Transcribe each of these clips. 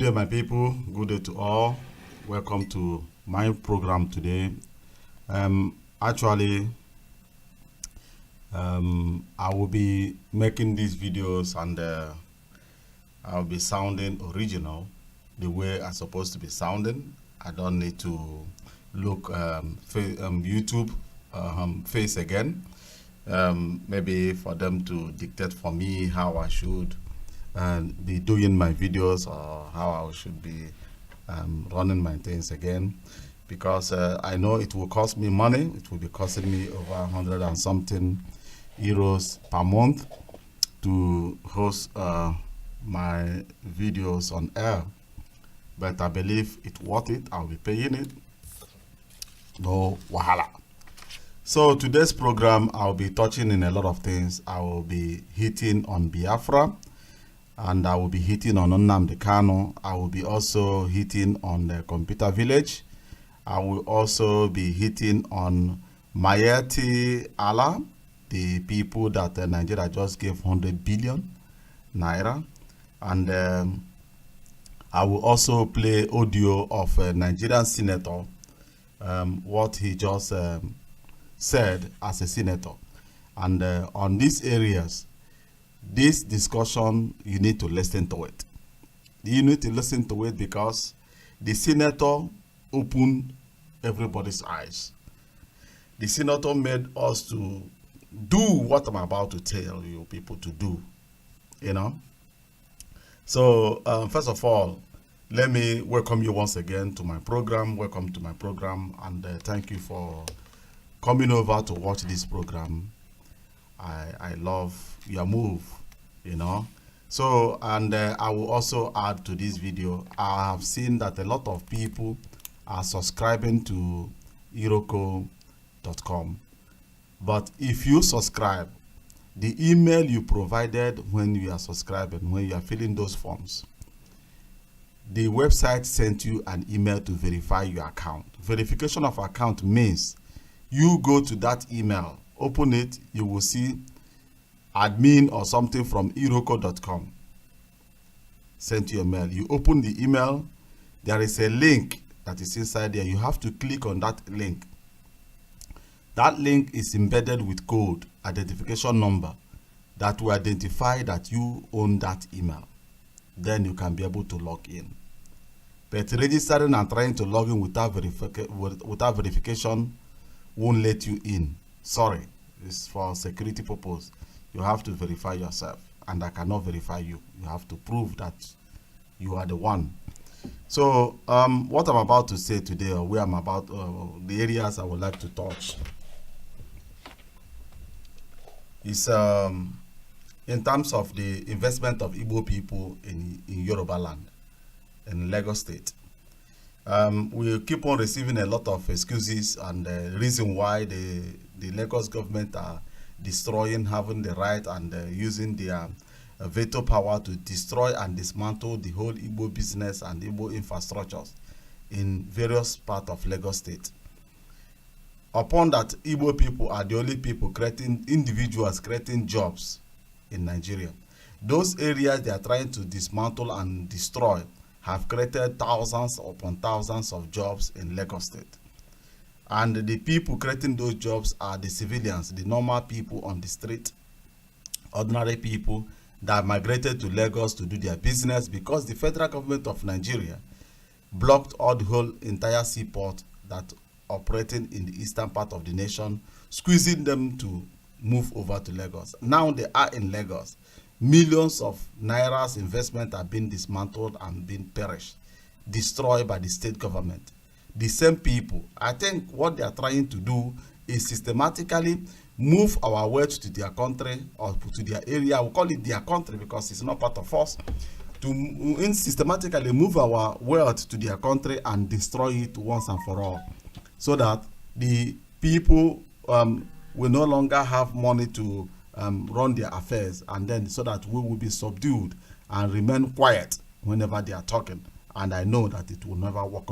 Good day, my people. Good day to all. Welcome to my program today. Actually, I will be making these videos and I'll be sounding original the way I'm supposed to be sounding. I don't need to look YouTube face again. Maybe for them to dictate for me how I should be doing my videos or how I should be running my things again, because I know it will cost me money. It will be costing me over 100 and something euros per month to host my videos on air, but I believe it's worth it. I'll be paying it, no wahala. So today's program, I'll be touching in a lot of things. I will be hitting on Biafra, and I will be hitting on Nnamdi Kanu. I will be also hitting on the computer village. I will also be hitting on Mayeti Allah, the people that Nigeria just gave 100 billion naira. And I will also play audio of a Nigerian senator, what he just said as a senator. And on these areas, this discussion, you need to listen to it. You need to listen to it because the senator opened everybody's eyes. The senator made us to do what I'm about to tell you people to do, you know. So first of all, let me welcome you once again to my program. Welcome to my program, and thank you for coming over to watch this program. I love your move, you know. So, and I will also add to this video, I have seen that a lot of people are subscribing to iroko.com. But if you subscribe, the email you provided when you are subscribing, when you are filling those forms, the website sent you an email to verify your account. Verification of account means you go to that email, open it, you will see admin or something from iroko.com sent you a mail. You open the email, there is a link that is inside there. You have to click on that link. That link is embedded with code, identification number, that will identify that you own that email. Then you can be able to log in. But registering and trying to log in without verification won't let you in. Sorry, it's for security purpose. You have to verify yourself, and I cannot verify you. You have to prove that you are the one. So what I'm about to say today, or where I'm about, the areas I would like to touch, is in terms of the investment of Igbo people in Yoruba land, in Lagos State. We keep on receiving a lot of excuses and the reason why the Lagos government are destroying, having the right and using their veto power to destroy and dismantle the whole Igbo business and Igbo infrastructures in various parts of Lagos State. Upon that, Igbo people are the only people creating, individuals creating jobs in Nigeria. Those areas they are trying to dismantle and destroy have created thousands upon thousands of jobs in Lagos State. And the people creating those jobs are the civilians, the normal people on the street, ordinary people that migrated to Lagos to do their business, because the federal government of Nigeria blocked all the whole entire seaport that operating in the eastern part of the nation, squeezing them to move over to Lagos. Now they are in Lagos. Millions of Naira's investment are being dismantled and being perished, destroyed by the state government. The same people, I think what they are trying to do is systematically move our wealth to their country or to their area. We call it their country because it's not part of us. To systematically move our wealth to their country and destroy it once and for all, so that the people will no longer have money to run their affairs, and then so that we will be subdued and remain quiet whenever they are talking. And I know that it will never work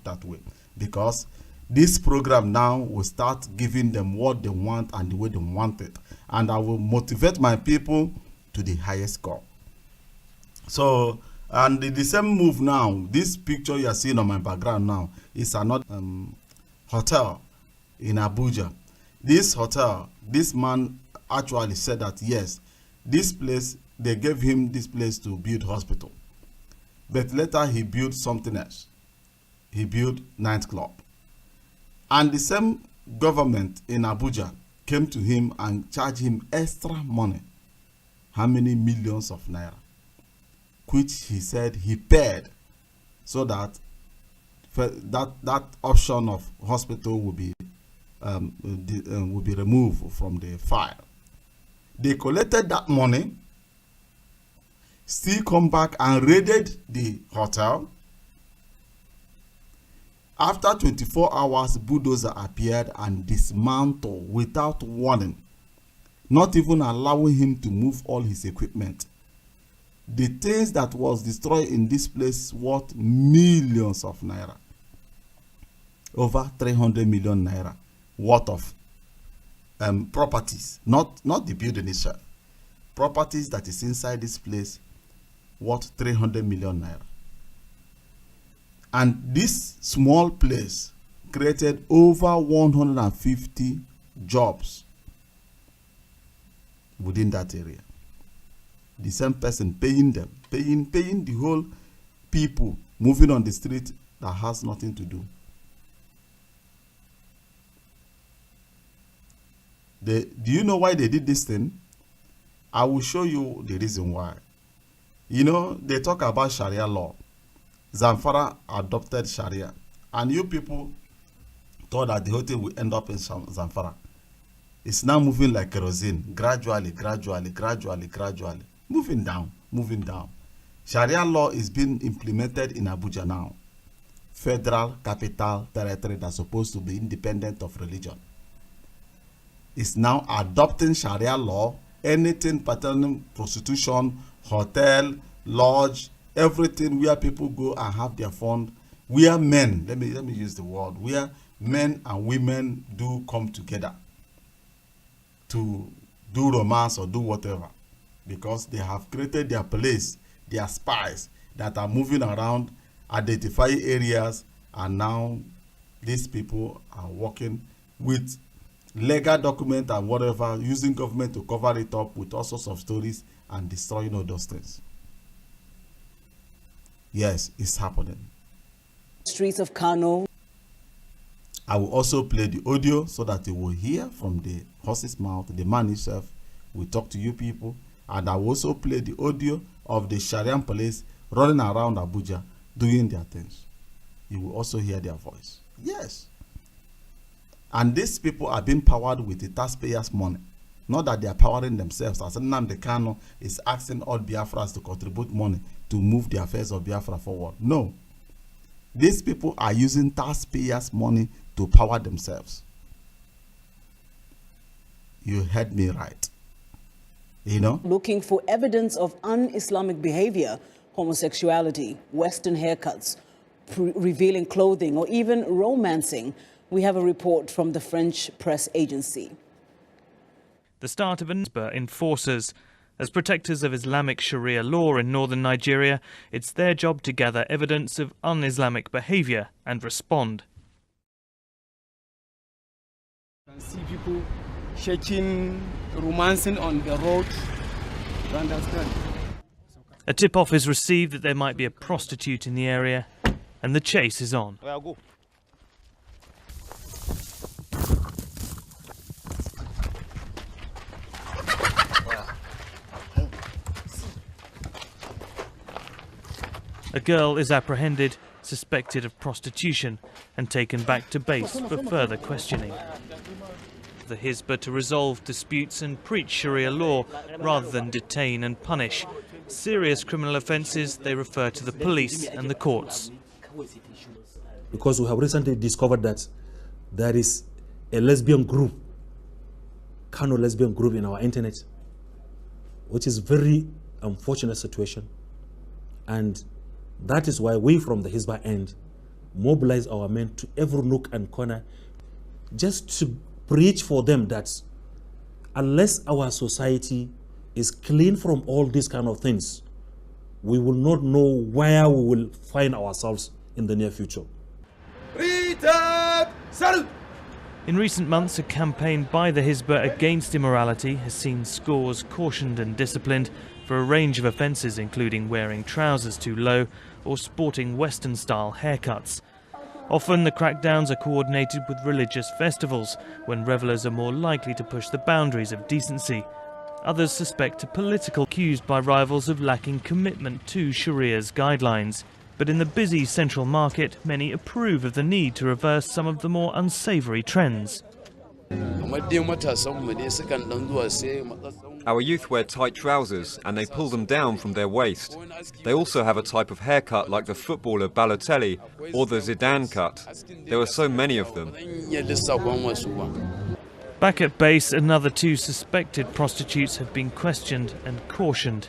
that way, because this program now will start giving them what they want and the way they want it, and I will motivate my people to the highest goal. So And the same move now, this picture you are seeing on my background now is another hotel in Abuja. This hotel, this man actually said that yes, this place, they gave him this place to build hospital. But later he built something else. He built nightclub. And the same government in Abuja came to him and charged him extra money. How many millions of naira? Which he said he paid so that that option of hospital will be removed from the file. They collected that money, still come back and raided the hotel. After 24 hours, bulldozer appeared and dismantled without warning, not even allowing him to move all his equipment. The things that was destroyed in this place worth millions of naira. Over 300 million naira worth of properties, not the building itself. Properties that is inside this place worth 300 million naira. And this small place created over 150 jobs within that area. The same person paying them, paying the whole people moving on the street that has nothing to do. Do you know why they did this thing? I will show you the reason why. You know, they talk about Sharia law. Zamfara adopted Sharia. And you people thought that the whole thing will end up in Zamfara. It's now moving like kerosene, gradually. Moving down. Sharia law is being implemented in Abuja now. Federal capital territory that's supposed to be independent of religion. Is now adopting Sharia law. Anything pertaining prostitution, hotel, lodge, everything where people go and have their fun, where men, let me use the word, where men and women do come together to do romance or do whatever, because they have created their police, their spies that are moving around, identifying areas, and now these people are working with legal document and whatever, using government to cover it up with all sorts of stories and destroying all those things. Yes, it's happening. Streets of Kano. I will also play the audio so that you will hear from the horse's mouth. The man himself will talk to you people. And I will also play the audio of the Sharia police running around Abuja doing their things. You will also hear their voice. Yes. And these people are being powered with the taxpayers' money. Not that they are powering themselves. As Nnamdi Kanu is asking all Biafrans to contribute money to move the affairs of Biafra forward. No. These people are using taxpayers' money to power themselves. You heard me right. You know? Looking for evidence of un-Islamic behavior, homosexuality, Western haircuts, revealing clothing, or even romancing. We have a report from the French press agency. The start of an enforcers. As protectors of Islamic Sharia law in northern Nigeria, it's their job to gather evidence of un-Islamic behavior and respond. You can see people shaking, romancing on the road. You understand? A tip-off is received that there might be a prostitute in the area, and the chase is on. A girl is apprehended, suspected of prostitution, and taken back to base for further questioning. The Hizbah to resolve disputes and preach Sharia law rather than detain and punish. Serious criminal offences, they refer to the police and the courts. Because we have recently discovered that there is a lesbian group, Kano lesbian group in our internet, which is very unfortunate situation. And that is why we from the Hizbah end mobilize our men to every nook and corner just to preach for them that unless our society is clean from all these kind of things, we will not know where we will find ourselves in the near future. In recent months, a campaign by the Hizbah against immorality has seen scores cautioned and disciplined for a range of offences, including wearing trousers too low or sporting Western-style haircuts. Often the crackdowns are coordinated with religious festivals, when revellers are more likely to push the boundaries of decency. Others suspect a political accused by rivals of lacking commitment to Sharia's guidelines. But in the busy central market, many approve of the need to reverse some of the more unsavoury trends. Our youth wear tight trousers and they pull them down from their waist. They also have a type of haircut like the footballer Balotelli or the Zidane cut. There are so many of them. Back at base, another 2 suspected prostitutes have been questioned and cautioned.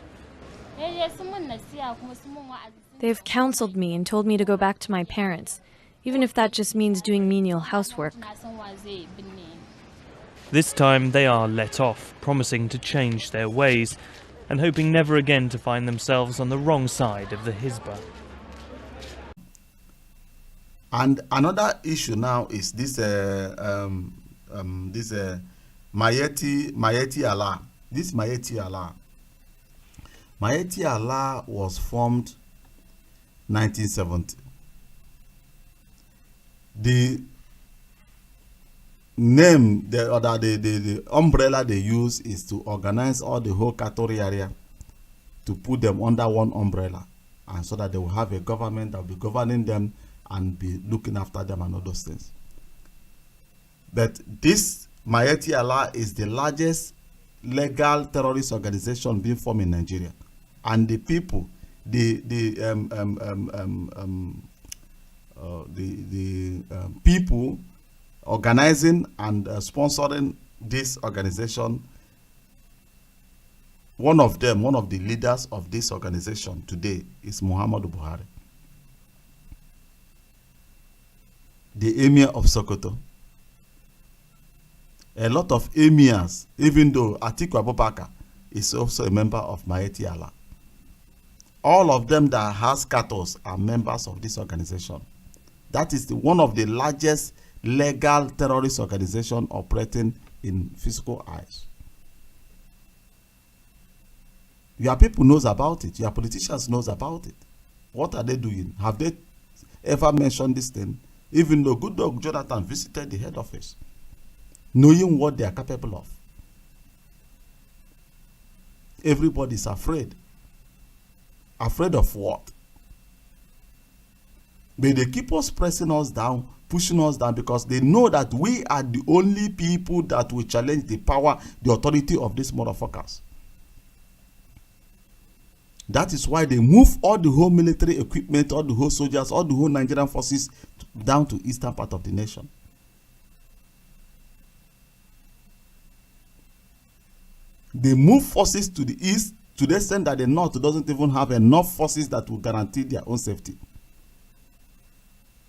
They've counseled me and told me to go back to my parents, even if that just means doing menial housework. This time they are let off, promising to change their ways and hoping never again to find themselves on the wrong side of the Hizbah. And another issue now is this Mayeti Allah. This Mayeti Allah. Mayeti Allah was formed 1970. The name, the umbrella they use is to organize all the whole Katori area to put them under one umbrella, and so that they will have a government that will be governing them and be looking after them and all those things. But this Mayeti Allah is the largest legal terrorist organization being formed in Nigeria, and the people, people organizing and sponsoring this organization. One of the leaders of this organization today is Muhammadu Buhari, the Emir of Sokoto. A lot of emirs, even though Atiku Abubakar is also a member of Mayeti Allah. All of them that has cattle are members of this organization. That is one of the largest legal terrorist organization operating in physical eyes. Your people knows about it. Your politicians knows about it. What are they doing? Have they ever mentioned this thing? Even though Good Dog Jonathan visited the head office, knowing what they are capable of. Everybody is afraid. Afraid of what? But they keep us pressing us down, pushing us down, because they know that we are the only people that will challenge the power, the authority of these motherfuckers. That is why they move all the whole military equipment, all the whole soldiers, all the whole Nigerian forces down to eastern part of the nation. They move forces to the east to the extent that the north doesn't even have enough forces that will guarantee their own safety.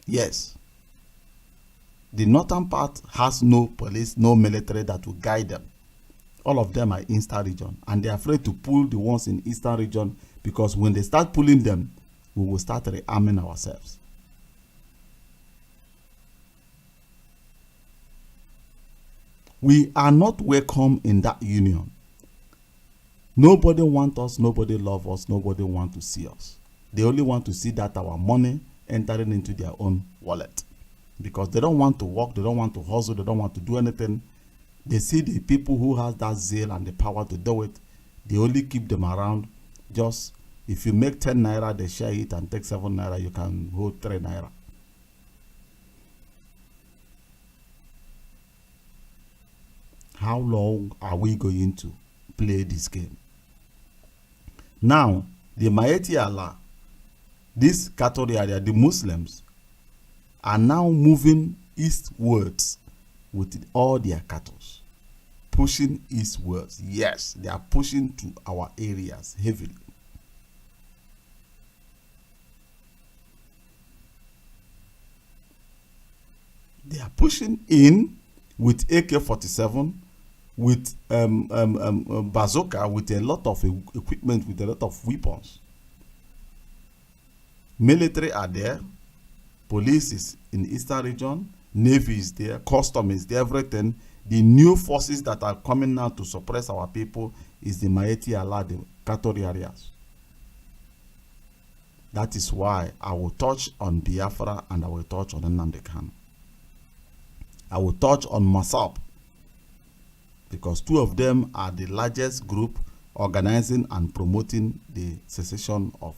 Yes. The northern part has no police, no military that will guide them. All of them are in eastern region, and they are afraid to pull the ones in eastern region, because when they start pulling them, we will start rearming ourselves. We are not welcome in that union. Nobody wants us, nobody loves us, nobody wants to see us. They only want to see that our money entering into their own wallet, because they don't want to work, they don't want to hustle, they don't want to do anything. They see the people who has that zeal and the power to do it, they only keep them around. Just if you make 10 naira, they share it and take 7 naira, you can hold 3 naira. How long are we going to play this game? Now, the Mayeti Allah, this Katori area, the Muslims, are now moving eastwards with all their cattle, pushing eastwards. Yes, they are pushing to our areas heavily. They are pushing in with AK-47, with bazooka, with a lot of equipment, with a lot of weapons. Military are there, police is in Eastern region, Navy is there, custom is there, everything. The new forces that are coming now to suppress our people is the Maeti Allah, the Katori areas. That is why I will touch on Biafra and I will touch on Nnamdi Kanu. I will touch on Masab, because two of them are the largest group organizing and promoting the secession of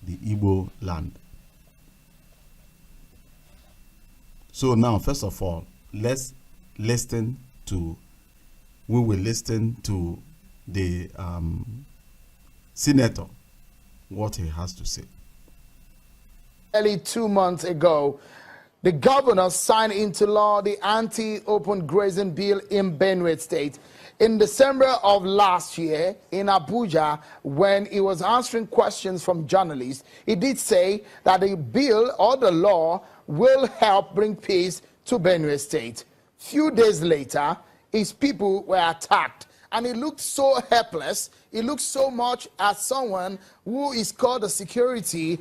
the Igbo land. So now, first of all, let's listen to, we will listen to the senator, what he has to say. Nearly 2 months ago, the governor signed into law the anti-open grazing bill in Benue State. In December of last year in Abuja, when he was answering questions from journalists, he did say that the bill or the law will help bring peace to Benue State. Few days later, his people were attacked, and he looked so helpless. He looked so much as someone who is called the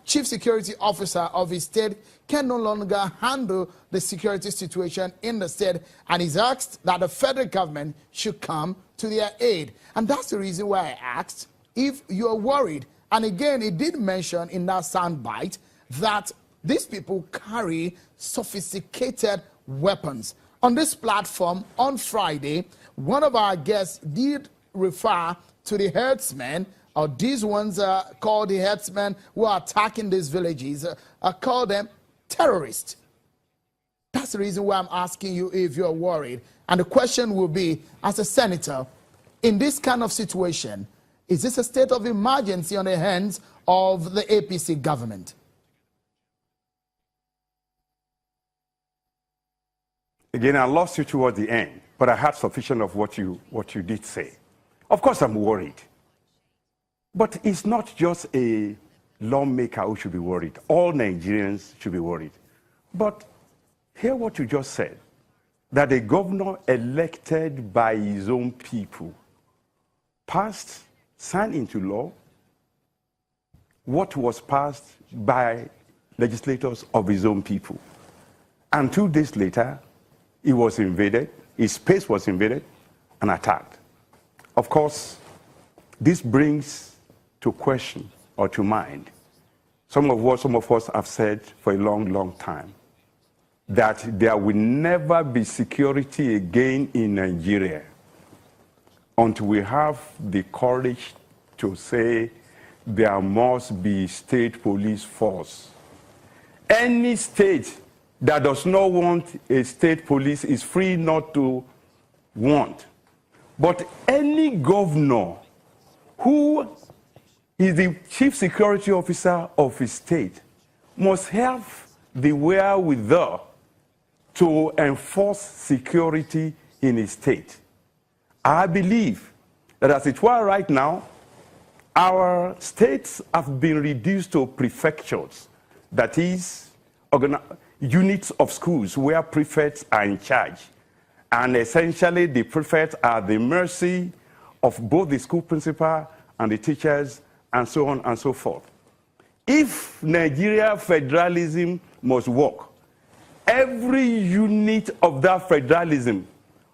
chief security officer of his state can no longer handle the security situation in the state, and he's asked that the federal government should come to their aid. And that's the reason why I asked if you're worried. And again, he did mention in that soundbite that these people carry sophisticated weapons. On this platform on Friday, one of our guests did refer to the herdsmen, or these ones called the herdsmen who are attacking these villages, call them terrorists. That's the reason why I'm asking you if you're worried. And the question will be, as a senator, in this kind of situation, is this a state of emergency on the hands of the APC government? Again, I lost you toward the end, but I had sufficient of what you did say. Of course, I'm worried. But it's not just a lawmaker who should be worried. All Nigerians should be worried. But hear what you just said, that a governor elected by his own people signed into law what was passed by legislators of his own people. And 2 days later, he was invaded, his space was invaded and attacked. Of course, this brings to question or to mind some of what some of us have said for a long, long time, that there will never be security again in Nigeria until we have the courage to say there must be state police force. Any state that does not want a state police is free not to want. But any governor who is the chief security officer of his state must have the wherewithal to enforce security in his state. I believe that as it were right now, our states have been reduced to prefectures, that is, units of schools where prefects are in charge. And essentially, the prefects are the mercy of both the school principal and the teachers, and so on and so forth. If Nigeria federalism must work, every unit of that federalism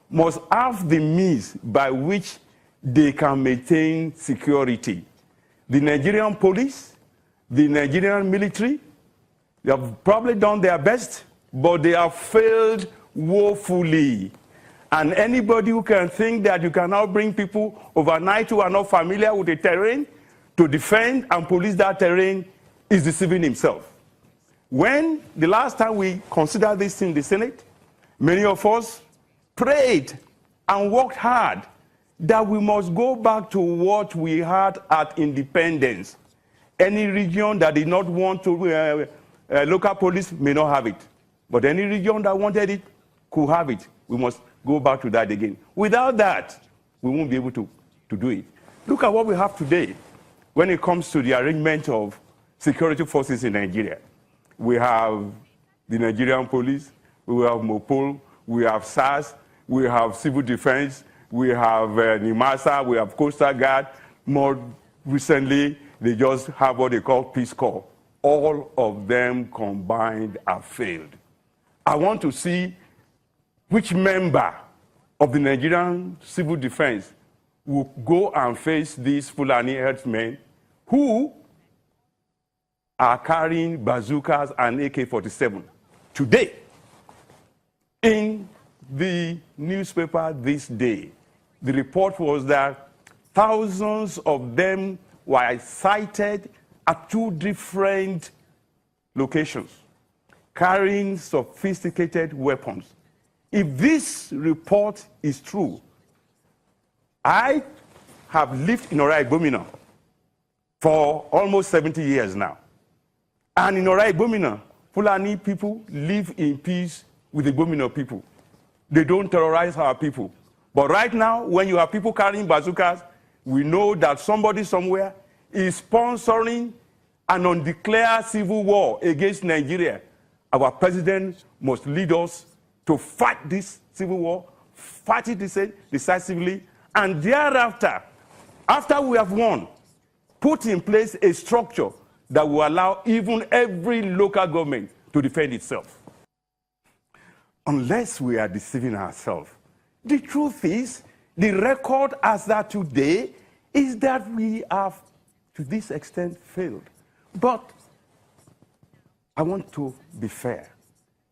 must have the means by which they can maintain security. The Nigerian police, the Nigerian military, they have probably done their best, but they have failed woefully. And anybody who can think that you can now bring people overnight who are not familiar with the terrain to defend and police that terrain is deceiving himself. When the last time we considered this in the Senate, many of us prayed and worked hard that we must go back to what we had at independence. Any region that did not want to local police may not have it, but any region that wanted it could have it. We must go back to that again. Without that, we won't be able to do it. Look at what we have today when it comes to the arrangement of security forces in Nigeria. We have the Nigerian police, we have MOPOL, we have SARS, we have civil defense, we have NIMASA, we have Coastal Guard. More recently, they just have what they call Peace Corps. All of them combined have failed. I want to see which member of the Nigerian civil defense will go and face these Fulani herdsmen who are carrying bazookas and AK-47. Today, in the newspaper this day, the report was that thousands of them were sighted at 2 different locations, carrying sophisticated weapons. If this report is true, I have lived in Ora Igbomina for almost 70 years now. And in Ora Igbomina, Fulani people live in peace with the Igbomina people. They don't terrorize our people. But right now, when you have people carrying bazookas, we know that somebody somewhere is sponsoring an undeclared civil war against Nigeria. Our president must lead us to fight this civil war, fight it decisively, and thereafter, after we have won, put in place a structure that will allow even every local government to defend itself. Unless we are deceiving ourselves. The truth is, the record as that today is that we have, to this extent, failed. But I want to be fair.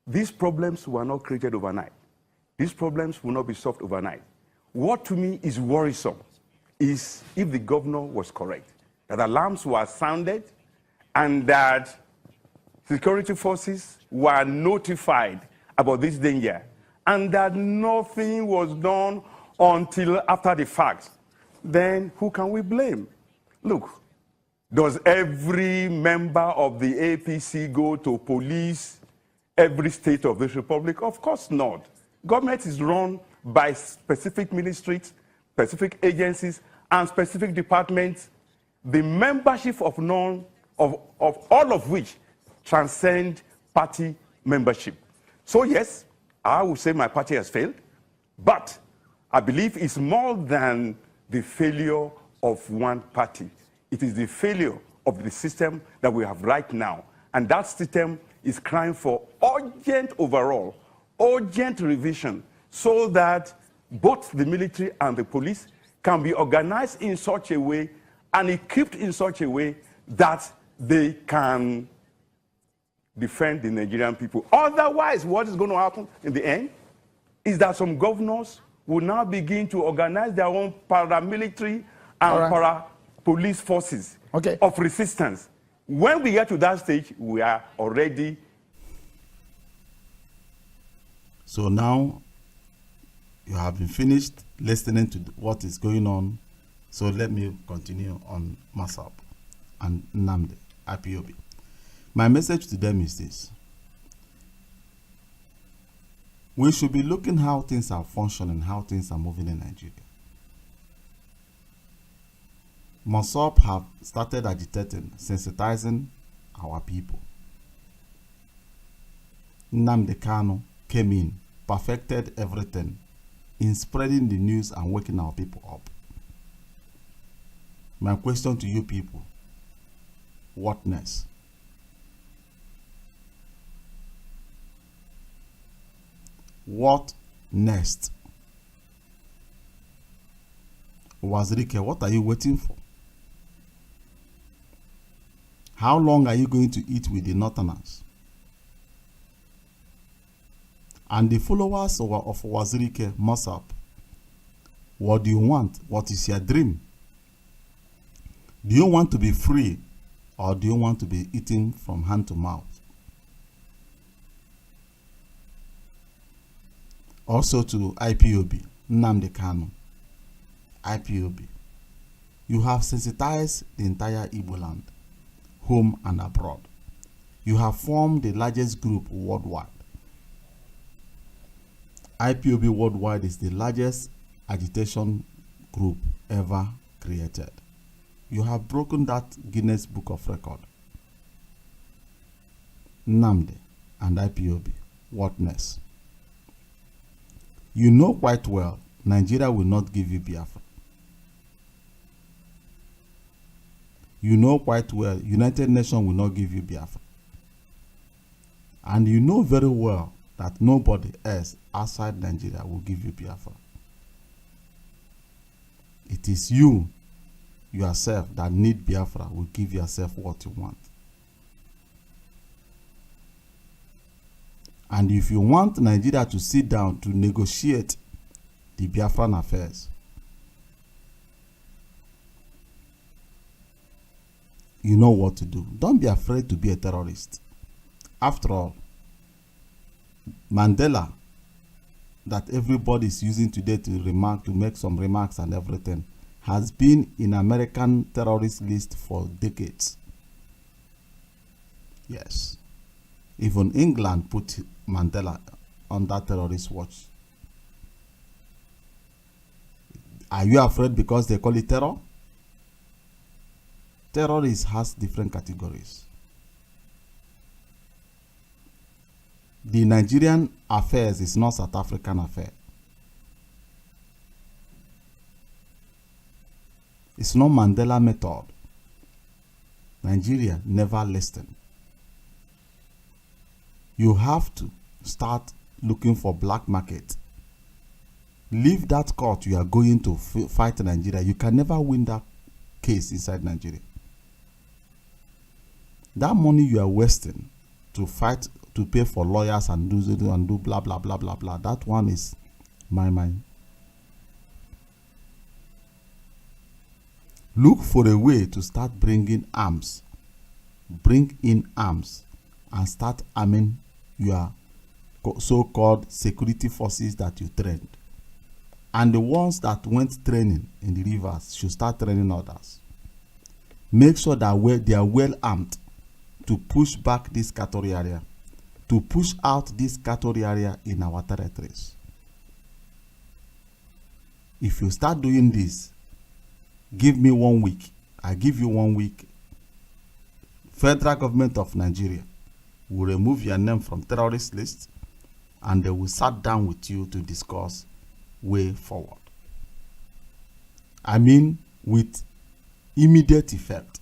These problems were not created overnight. These problems will not be solved overnight. What to me is worrisome is if the governor was correct, that alarms were sounded and that security forces were notified about this danger and that nothing was done until after the fact, then who can we blame? Look, does every member of the APC go to police every state of this republic? Of course not. Government is run by specific ministries, specific agencies, and specific departments, the membership of all of which transcend party membership. So yes, I would say my party has failed, but I believe it's more than the failure of one party. It is the failure of the system that we have right now. And that system is crying for urgent overhaul, urgent revision, so that both the military and the police can be organized in such a way and equipped in such a way that they can defend the Nigerian people. Otherwise, what is going to happen in the end is that some governors will now begin to organize their own paramilitary and para-police forces of resistance. When we get to that stage, we are already. So now you have been finished listening to what is going on. So let me continue on MASAP and Nnamdi, IPOB. My message to them is this. We should be looking how things are functioning, how things are moving in Nigeria. MASAP have started agitating, sensitizing our people. Nnamdi Kanu came in, perfected everything in spreading the news and waking our people up. My question to you people, what next? What next? Wazirike, what are you waiting for? How long are you going to eat with the Northerners? And the followers of Wazirike MASAP, what do you want? What is your dream? Do you want to be free or do you want to be eaten from hand to mouth? Also to IPOB, Nnamdi Kanu, IPOB, you have sensitized the entire Igbo land, home and abroad. You have formed the largest group worldwide. IPOB worldwide is the largest agitation group ever created. You have broken that Guinness Book of Record. Nnamdi and IPOB, what next? You know quite well Nigeria will not give you Biafra. You know quite well, United Nations will not give you Biafra. And you know very well that nobody else outside Nigeria will give you Biafra. It is you, yourself, that need Biafra, will give yourself what you want. And if you want Nigeria to sit down to negotiate the Biafran affairs, you know what to do. Don't be afraid to be a terrorist. After all, Mandela, that everybody is using today to make some remarks and everything, has been in American terrorist list for decades. Yes. Even England put Mandela on that terrorist watch. Are you afraid because they call it terror? Terrorist has different categories. The Nigerian affairs is not South African affair. It's not Mandela method. Nigeria never listened. You have to start looking for black market. Leave that court you are going to fight Nigeria. You can never win that case inside Nigeria. That money you are wasting to fight, to pay for lawyers and do blah blah blah blah blah. That one is my mind. Look for a way to start bringing arms. Bring in arms and start arming your so-called security forces that you trained. And the ones that went training in the rivers should start training others. Make sure that they are well armed to push back this cattle area, to push out this cattle area in our territories. If you start doing this, give me 1 week. I give you 1 week. Federal government of Nigeria will remove your name from terrorist list, and they will sit down with you to discuss way forward. I mean, with immediate effect.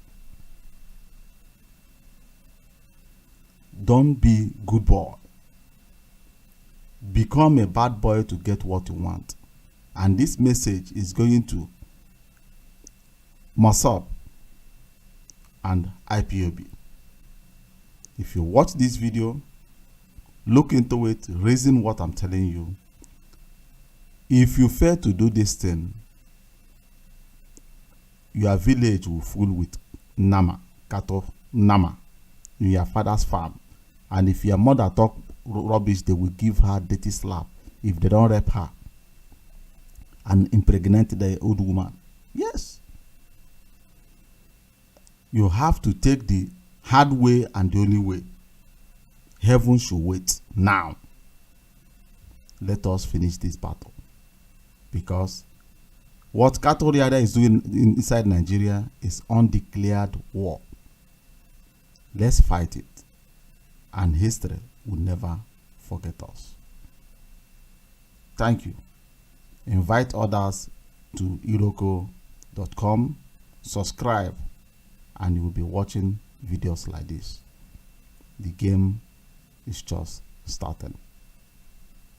Don't be good boy. Become a bad boy to get what you want. And this message is going to Mossad and IPOB. If you watch this video, look into it, reason what I'm telling you. If you fail to do this thing, your village will full with Nama, cattle, Nama, in your father's farm. And if your mother talk rubbish, they will give her dirty slap if they don't rape her and impregnate the old woman. Yes. You have to take the hard way and the only way. Heaven should wait now. Let us finish this battle. Because what cattle rider is doing inside Nigeria is undeclared war. Let's fight it. And history will never forget us. Thank you. Invite others to iroko.com, subscribe, and you will be watching videos like this. The game is just starting.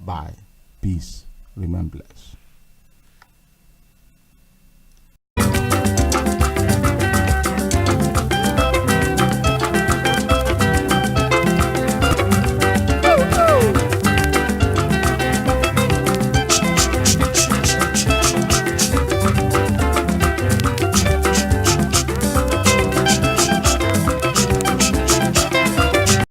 Bye. Peace. Remain blessed.